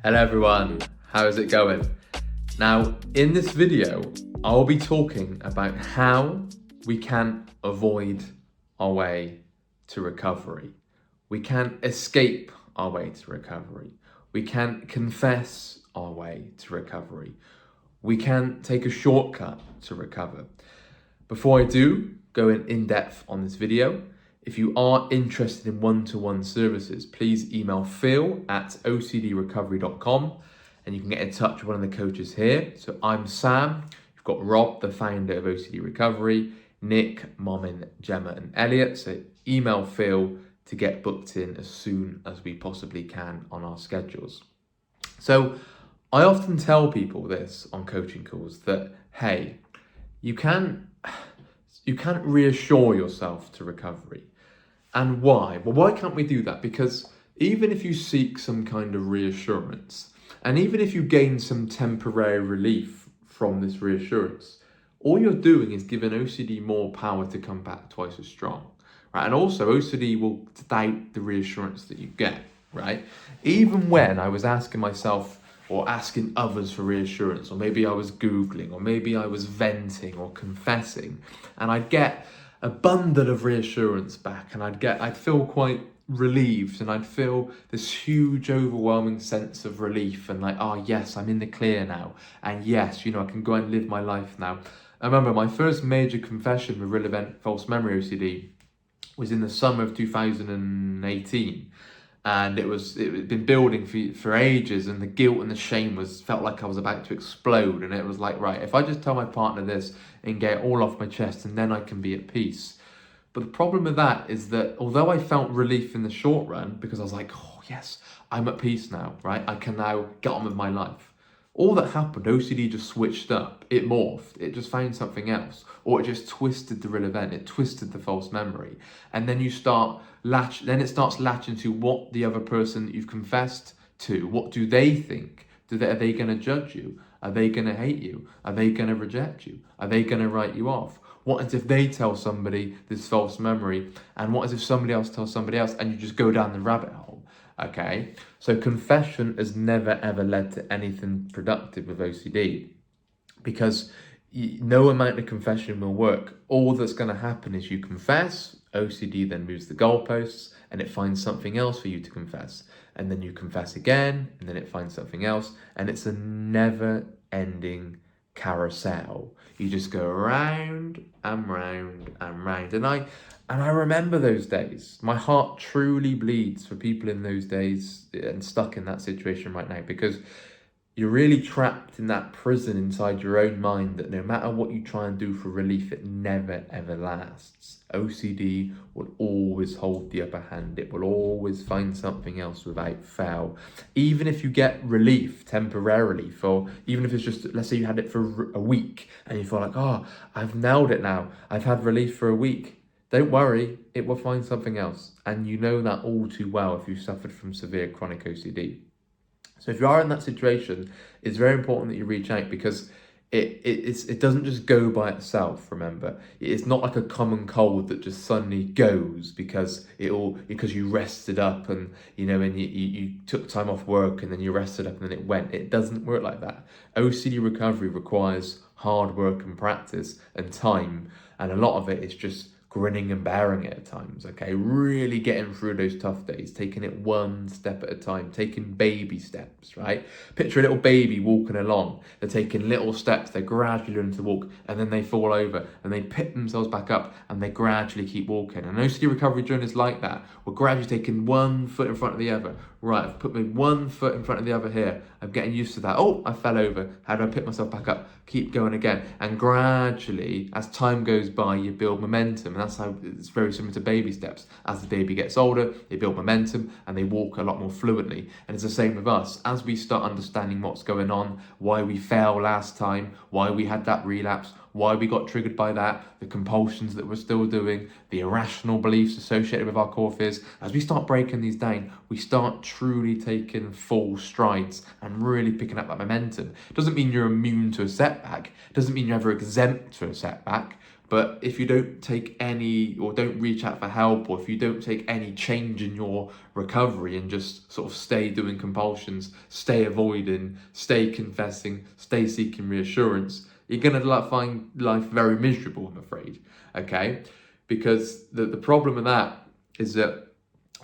Hello everyone, how is it going? Now, in this video, I'll be talking about how we can avoid our way to recovery. We can escape our way to recovery. We can confess our way to recovery. We can take a shortcut to recover. Before I do go in depth on this video, if you are interested in one-to-one services, please email phil@ocdrecovery.com and you can get in touch with one of the coaches here. So I'm Sam, you've got Rob, the founder of OCD Recovery, Nick, Momin, Gemma and Elliot. So email Phil to get booked in as soon as we possibly can on our schedules. So I often tell people this on coaching calls that, hey, you can't reassure yourself to recovery. And why? Well, why can't we do that? Because even if you seek some kind of reassurance, and even if you gain some temporary relief from this reassurance, all you're doing is giving OCD more power to come back twice as strong, right? And also OCD will doubt the reassurance that you get, right? Even when I was asking myself or asking others for reassurance, or maybe I was Googling, or maybe I was venting or confessing, and I'd get a bundle of reassurance back, and I'd feel quite relieved, and I'd feel this huge overwhelming sense of relief and like, oh yes, I'm in the clear now, and yes, I can go and live my life now. I remember my first major confession with real event false memory OCD was in the summer of 2018. And it had been building for ages, and the guilt and the shame felt like I was about to explode. And it was like, right, if I just tell my partner this and get it all off my chest, and then I can be at peace. But the problem with that is that although I felt relief in the short run, because I was like, oh yes, I'm at peace now, right? I can now get on with my life. All that happened, OCD just switched up, it morphed, it just found something else, or it just twisted the real event, it twisted the false memory. And then it starts latching to what the other person that you've confessed to, what do they think? Are they going to judge you? Are they going to hate you? Are they going to reject you? Are they going to write you off? What if they tell somebody this false memory? And what if somebody else tells somebody else, and you just go down the rabbit hole? Okay, so confession has never ever led to anything productive with OCD, because no amount of confession will work. All that's going to happen is you confess, OCD then moves the goalposts, and it finds something else for you to confess. And then you confess again, and then it finds something else, and it's a never-ending carousel. You just go round and round and round. And I remember those days. My heart truly bleeds for people in those days and stuck in that situation right now, because you're really trapped in that prison inside your own mind that no matter what you try and do for relief, it never ever lasts. OCD will always hold the upper hand. It will always find something else without fail. Even if you get relief temporarily even if it's just, let's say you had it for a week and you feel like, oh, I've nailed it now. I've had relief for a week. Don't worry, it will find something else. And you know that all too well if you suffered from severe chronic OCD. So if you are in that situation, it's very important that you reach out, because it doesn't just go by itself, remember. It's not like a common cold that just suddenly goes because you rested up and you took time off work and then you rested up and then it went. It doesn't work like that. OCD recovery requires hard work and practice and time, and a lot of it is just grinning and bearing it at times, okay? Really getting through those tough days, taking it one step at a time, taking baby steps, right? Picture a little baby walking along. They're taking little steps, they're gradually learning to walk, and then they fall over, and they pick themselves back up, and they gradually keep walking. And OCD recovery journey is like that. We're gradually taking one foot in front of the other. Right, I've put my one foot in front of the other here. I'm getting used to that. Oh, I fell over. How do I pick myself back up? Keep going again. And gradually, as time goes by, you build momentum. And that's how it's very similar to baby steps. As the baby gets older, they build momentum and they walk a lot more fluently. And it's the same with us. As we start understanding what's going on, why we fell last time, why we had that relapse, why we got triggered by that, the compulsions that we're still doing, the irrational beliefs associated with our core fears. As we start breaking these down, we start truly taking full strides and really picking up that momentum. It doesn't mean you're immune to a setback. It doesn't mean you're ever exempt to a setback. But if you don't take any, or don't reach out for help, or if you don't take any change in your recovery and just sort of stay doing compulsions, stay avoiding, stay confessing, stay seeking reassurance, you're going to find life very miserable, I'm afraid. Okay? Because the problem with that is that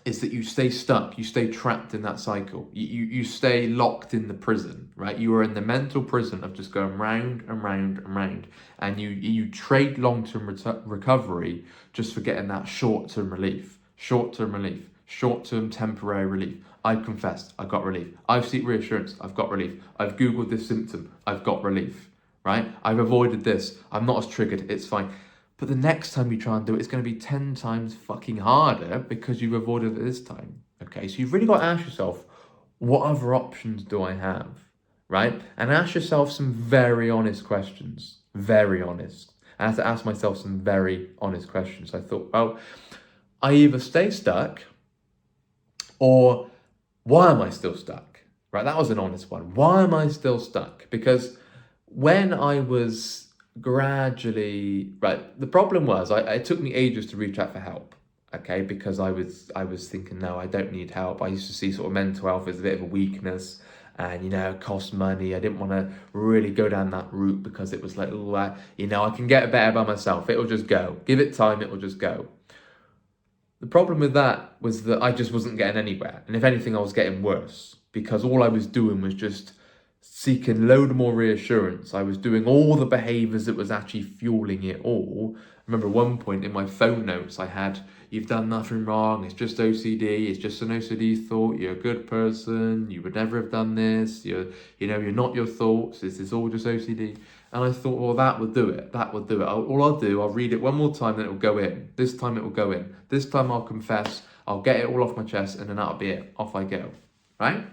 you stay stuck, you stay trapped in that cycle. You stay locked in the prison, right? You are in the mental prison of just going round and round and round. And you trade long-term recovery just for getting that short-term relief, short-term temporary relief. I've confessed, I got relief. I've sought reassurance, I've got relief. I've Googled this symptom, I've got relief, right? I've avoided this, I'm not as triggered, it's fine. But the next time you try and do it, it's going to be 10 times fucking harder because you've avoided it this time. Okay, so you've really got to ask yourself, what other options do I have? Right? And ask yourself some very honest questions. Very honest. I had to ask myself some very honest questions. I thought, well, I either stay stuck, or why am I still stuck? Right? That was an honest one. Why am I still stuck? Because when I was gradually, right, the problem was it took me ages to reach out for help, okay, because I was thinking, no, I don't need help. I used to see sort of mental health as a bit of a weakness, and it cost money. I didn't want to really go down that route because it was like, oh, I can get better by myself. It'll just go. Give it time, it will just go. The problem with that was that I just wasn't getting anywhere, and if anything, I was getting worse, because all I was doing was just seeking load more reassurance. I was doing all the behaviours that was actually fueling it all. I remember at one point in my phone notes I had, you've done nothing wrong, it's just OCD, it's just an OCD thought, you're a good person, you would never have done this, you're not your thoughts, this is all just OCD. And I thought, well, that would do it. I'll read it one more time, then it'll go in. This time it will go in. This time I'll confess, I'll get it all off my chest, and then that'll be it. Off I go, right?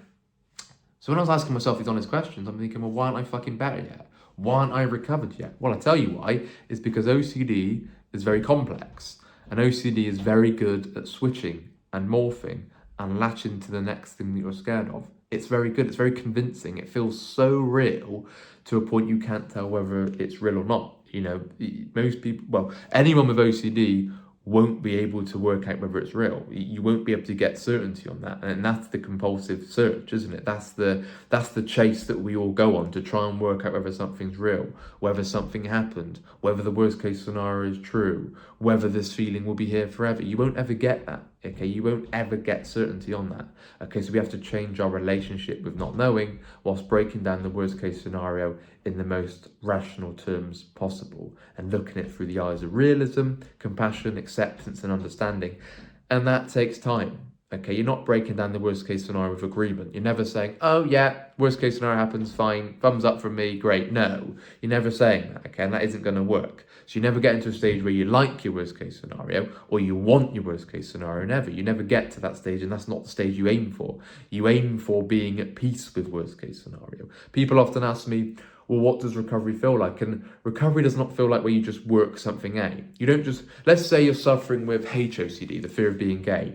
So when I was asking myself these honest questions, I'm thinking, well, why aren't I fucking better yet? Why aren't I recovered yet? Well, I tell you why. It's because OCD is very complex. And OCD is very good at switching and morphing and latching to the next thing that you're scared of. It's very good. It's very convincing. It feels so real to a point you can't tell whether it's real or not. Most people, well, anyone with OCD won't be able to work out whether it's real. You won't be able to get certainty on that. And that's the compulsive search, isn't it? That's the chase that we all go on to try and work out whether something's real, whether something happened, whether the worst case scenario is true, whether this feeling will be here forever. You won't ever get that, okay? You won't ever get certainty on that. Okay, so we have to change our relationship with not knowing whilst breaking down the worst case scenario in the most rational terms possible and looking at it through the eyes of realism, compassion, acceptance and understanding. And that takes time. Okay, you're not breaking down the worst case scenario with agreement. You're never saying, oh yeah, worst case scenario happens, fine, thumbs up from me, great. No, you're never saying that, okay, and that isn't going to work. So you never get into a stage where you like your worst case scenario or you want your worst case scenario, never. You never get to that stage, and that's not the stage you aim for. You aim for being at peace with worst case scenario. People often ask me, well, what does recovery feel like? And recovery does not feel like where you just work something out. You don't just, let's say you're suffering with HOCD, the fear of being gay.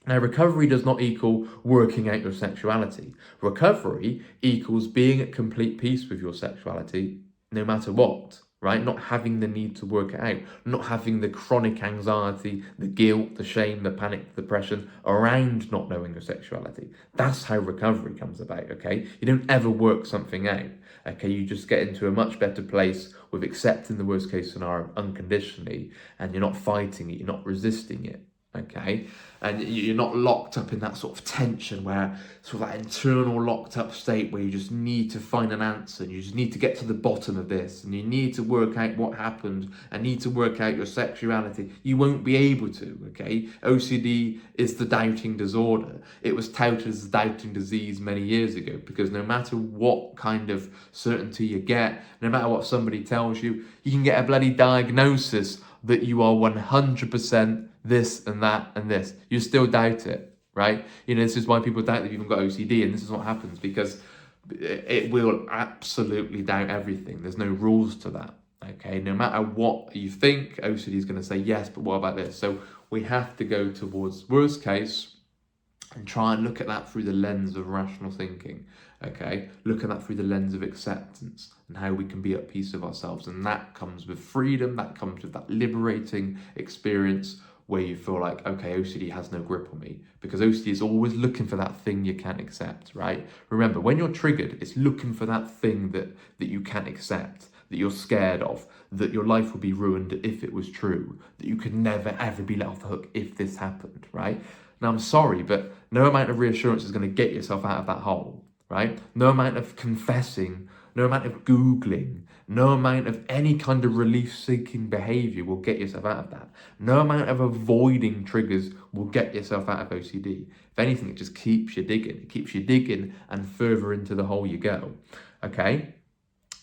Now, recovery does not equal working out your sexuality. Recovery equals being at complete peace with your sexuality, no matter what, right? Not having the need to work it out, not having the chronic anxiety, the guilt, the shame, the panic, the depression around not knowing your sexuality. That's how recovery comes about, okay? You don't ever work something out, okay? You just get into a much better place with accepting the worst case scenario unconditionally, and you're not fighting it, you're not resisting it. Okay, and you're not locked up in that sort of tension where sort of that internal locked up state where you just need to find an answer, and you just need to get to the bottom of this, and you need to work out what happened and need to work out your sexuality. You won't be able to, okay? OCD is the doubting disorder. It was touted as a doubting disease many years ago because no matter what kind of certainty you get, no matter what somebody tells you, you can get a bloody diagnosis that you are 100% this and that and this. You still doubt it, right? This is why people doubt that you've even got OCD, and this is what happens because it will absolutely doubt everything. There's no rules to that, okay? No matter what you think, OCD is going to say yes, but what about this? So we have to go towards worst case and try and look at that through the lens of rational thinking. Okay, look at that through the lens of acceptance and how we can be at peace with ourselves. And that comes with freedom, that comes with that liberating experience where you feel like, okay, OCD has no grip on me, because OCD is always looking for that thing you can't accept, right? Remember, when you're triggered, it's looking for that thing that you can't accept, that you're scared of, that your life would be ruined if it was true, that you could never ever be let off the hook if this happened, right? Now, I'm sorry, but no amount of reassurance is going to get yourself out of that hole, right? No amount of confessing, no amount of Googling, no amount of any kind of relief-seeking behaviour will get yourself out of that. No amount of avoiding triggers will get yourself out of OCD. If anything, it just keeps you digging. It keeps you digging and further into the hole you go, okay?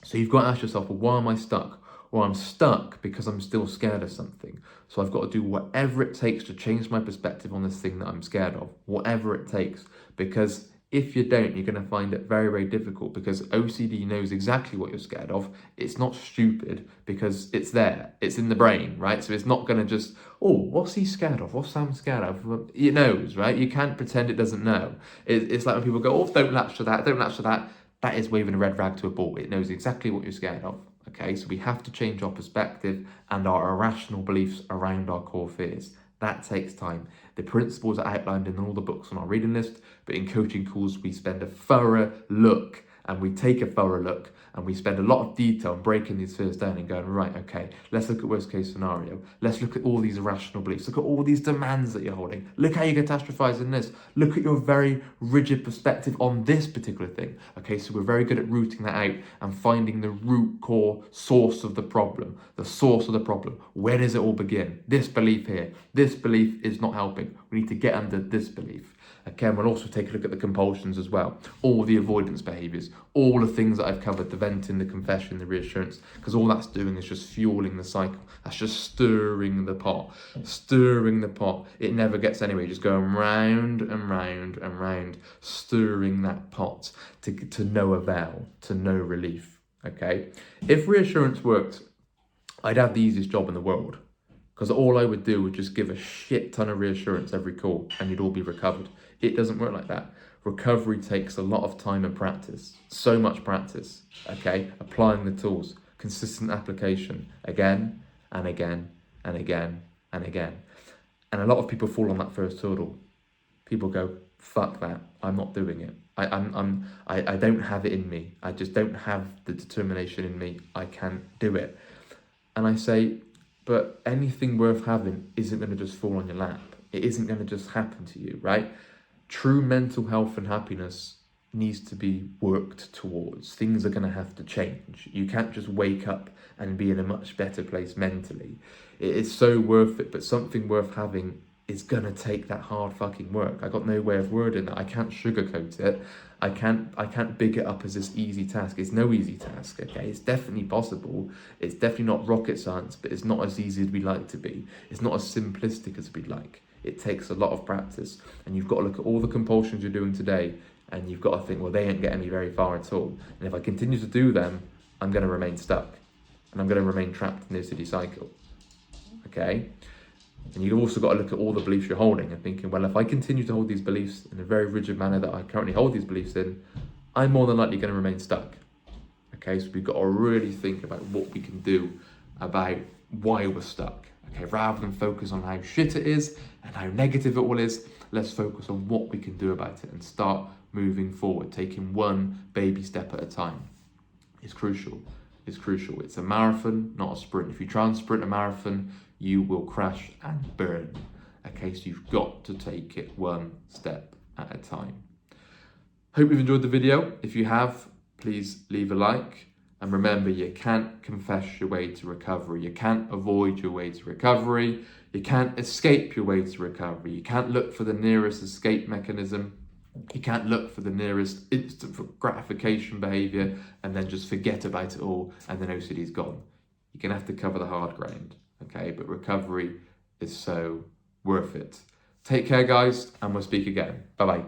So you've got to ask yourself, well, why am I stuck? Well, I'm stuck because I'm still scared of something. So I've got to do whatever it takes to change my perspective on this thing that I'm scared of, whatever it takes. Because if you don't, you're going to find it very, very difficult, because OCD knows exactly what you're scared of. It's not stupid because it's there. It's in the brain, right? So it's not going to just, oh, what's he scared of? What's Sam scared of? It knows, right? You can't pretend it doesn't know. It's like when people go, oh, don't latch to that, don't latch to that. That is waving a red rag to a bull. It knows exactly what you're scared of. Okay, so we have to change our perspective and our irrational beliefs around our core fears. That takes time. The principles are outlined in all the books on our reading list, but in coaching calls, we spend a thorough look, and we take a thorough look, and we spend a lot of detail on breaking these fears down and going, right, okay, let's look at worst case scenario. Let's look at all these irrational beliefs. Look at all these demands that you're holding. Look how you catastrophize in this. Look at your very rigid perspective on this particular thing. Okay, so we're very good at rooting that out and finding the root core source of the problem. The source of the problem. Where does it all begin? This belief here. This belief is not helping. We need to get under this belief. Okay, and we'll also take a look at the compulsions as well, all the avoidance behaviours, all the things that I've covered, the venting, the confession, the reassurance, because all that's doing is just fueling the cycle. That's just stirring the pot, stirring the pot. It never gets anywhere, just going round and round and round, stirring that pot to no avail, to no relief, okay? If reassurance worked, I'd have the easiest job in the world, because all I would do would just give a shit ton of reassurance every call and you'd all be recovered. It doesn't work like that. Recovery takes a lot of time and practice, so much practice, okay? Applying the tools, consistent application, again and again and again and again. And a lot of people fall on that first hurdle. People go, fuck that, I'm not doing it. I don't have it in me. I just don't have the determination in me. I can't do it. And I say, but anything worth having isn't going to just fall on your lap. It isn't going to just happen to you, right? True mental health and happiness needs to be worked towards. Things are going to have to change. You can't just wake up and be in a much better place mentally. It is so worth it, but something worth having is going to take that hard fucking work. I got no way of wording that. I can't sugarcoat it. I can't big it up as this easy task. It's no easy task, okay? It's definitely possible. It's definitely not rocket science, but it's not as easy as we'd like to be. It's not as simplistic as we'd like. It takes a lot of practice, and you've got to look at all the compulsions you're doing today, and you've got to think, well, they ain't getting me very far at all. And if I continue to do them, I'm going to remain stuck, and I'm going to remain trapped in the OCD cycle, okay? And you've also got to look at all the beliefs you're holding and thinking, well, if I continue to hold these beliefs in a very rigid manner that I currently hold these beliefs in, I'm more than likely going to remain stuck. Okay, so we've got to really think about what we can do about why we're stuck. Okay, rather than focus on how shit it is and how negative it all is, let's focus on what we can do about it and start moving forward, taking one baby step at a time. It's crucial. It's crucial. It's a marathon, not a sprint. If you try and sprint a marathon, you will crash and burn. Okay, so you've got to take it one step at a time. Hope you've enjoyed the video. If you have, please leave a like. And remember, you can't confess your way to recovery. You can't avoid your way to recovery. You can't escape your way to recovery. You can't look for the nearest escape mechanism. You can't look for the nearest instant gratification behaviour and then just forget about it all and then OCD is gone. You're going to have to cover the hard ground, okay? But recovery is so worth it. Take care, guys, and we'll speak again. Bye-bye.